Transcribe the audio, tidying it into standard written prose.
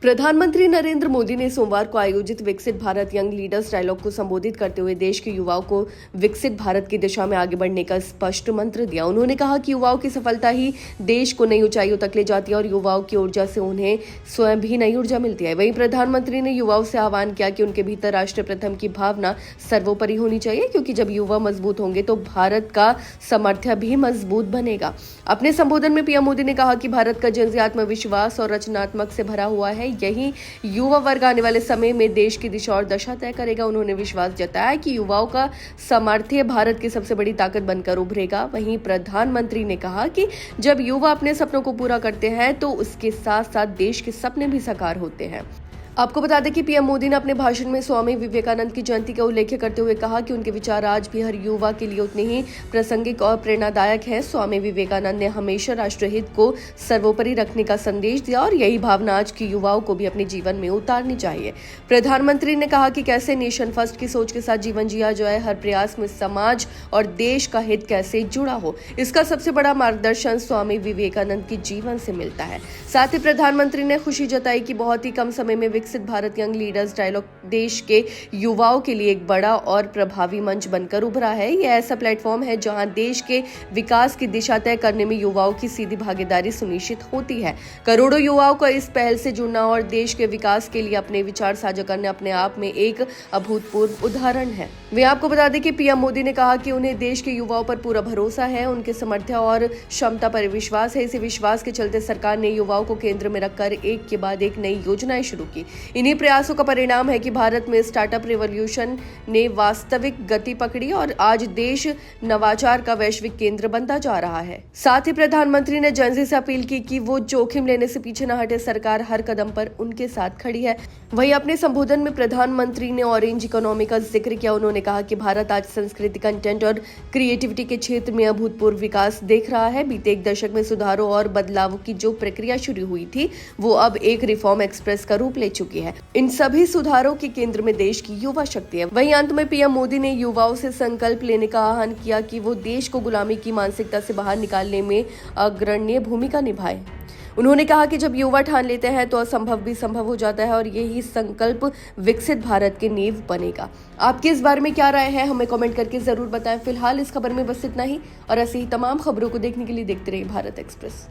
प्रधानमंत्री नरेंद्र मोदी ने सोमवार को आयोजित विकसित भारत यंग लीडर्स डायलॉग को संबोधित करते हुए देश के युवाओं को विकसित भारत की दिशा में आगे बढ़ने का स्पष्ट मंत्र दिया। उन्होंने कहा कि युवाओं की सफलता ही देश को नई ऊंचाइयों तक ले जाती है और युवाओं की ऊर्जा से उन्हें स्वयं भी नई ऊर्जा मिलती है। वहीं प्रधानमंत्री ने युवाओं से आह्वान किया कि उनके भीतर राष्ट्र प्रथम की भावना सर्वोपरि होनी चाहिए, क्योंकि जब युवा मजबूत होंगे तो भारत का सामर्थ्य भी मजबूत बनेगा। अपने संबोधन में पीएम मोदी ने कहा कि भारत का जनजी आत्मविश्वास और रचनात्मक से भरा हुआ है। यही युवा वर्ग आने वाले समय में देश की दिशा और दशा तय करेगा। उन्होंने विश्वास जताया कि युवाओं का सामर्थ्य भारत की सबसे बड़ी ताकत बनकर उभरेगा। वहीं प्रधानमंत्री ने कहा कि जब युवा अपने सपनों को पूरा करते हैं तो उसके साथ साथ देश के सपने भी साकार होते हैं। आपको बता दें कि पीएम मोदी ने अपने भाषण में स्वामी विवेकानंद की जयंती का उल्लेख करते हुए कहा कि उनके विचार आज भी हर युवा के लिए उतने ही प्रासंगिक और प्रेरणादायक हैं। स्वामी विवेकानंद ने हमेशा राष्ट्रहित को सर्वोपरि रखने का संदेश दिया और यही भावना आज के युवाओं को भी अपने जीवन में उतारनी चाहिए। प्रधानमंत्री ने कहा कि कैसे नेशन फर्स्ट की सोच के साथ जीवन जिया जाए, हर प्रयास में समाज और देश का हित कैसे जुड़ा हो, इसका सबसे बड़ा मार्गदर्शन स्वामी विवेकानंद के जीवन से मिलता है। साथ ही प्रधानमंत्री ने खुशी जताई कि बहुत ही कम समय में विकसित भारत यंग लीडर्स डायलॉग देश के युवाओं के लिए एक बड़ा और प्रभावी मंच बनकर उभरा है। यह ऐसा प्लेटफॉर्म है जहां देश के विकास की दिशा तय करने में युवाओं की सीधी भागीदारी सुनिश्चित होती है। करोड़ों युवाओं को इस पहल से जुड़ना और देश के विकास के लिए अपने विचार साझा करना अपने आप में एक अभूतपूर्व उदाहरण है। वे आपको बता दें कि पीएम मोदी ने कहा कि उन्हें देश के युवाओं पर पूरा भरोसा है, उनके सामर्थ्य और क्षमता पर विश्वास है। इसी विश्वास के चलते सरकार ने युवाओं को केंद्र में रखकर एक के बाद एक नई योजनाएं शुरू की। इन्हीं प्रयासों का परिणाम है कि भारत में स्टार्टअप रिवॉल्यूशन ने वास्तविक गति पकड़ी और आज देश नवाचार का वैश्विक केंद्र बनता जा रहा है। साथ ही प्रधानमंत्री ने जेनजी से अपील की कि वो जोखिम लेने से पीछे न हटे, सरकार हर कदम पर उनके साथ खड़ी है। वहीं अपने संबोधन में प्रधानमंत्री ने ऑरेंज इकोनॉमी का जिक्र किया। उन्होंने कहा कि भारत आज संस्कृति, कंटेंट और क्रिएटिविटी के क्षेत्र में अभूतपूर्व विकास देख रहा है। बीते एक दशक में सुधारों और बदलावों की जो प्रक्रिया शुरू हुई थी वो अब एक रिफॉर्म एक्सप्रेस का रूप ले चुकी है। इन सभी सुधारों के केंद्र में देश की युवा शक्ति है। वहीं अंत में पीएम मोदी ने युवाओं से संकल्प लेने का आह्वान किया कि वो देश को गुलामी की मानसिकता से बाहर निकालने में अग्रणी भूमिका निभाएं। उन्होंने कहा कि जब युवा ठान लेते हैं तो असंभव भी संभव हो जाता है और यही संकल्प विकसित भारत की नींव बनेगा। आपकी इस बारे में क्या राय है, हमें कमेंट करके जरूर बताएं। फिलहाल इस खबर में बस इतना ही और ऐसी ही तमाम खबरों को देखने के लिए देखते रहिए भारत एक्सप्रेस।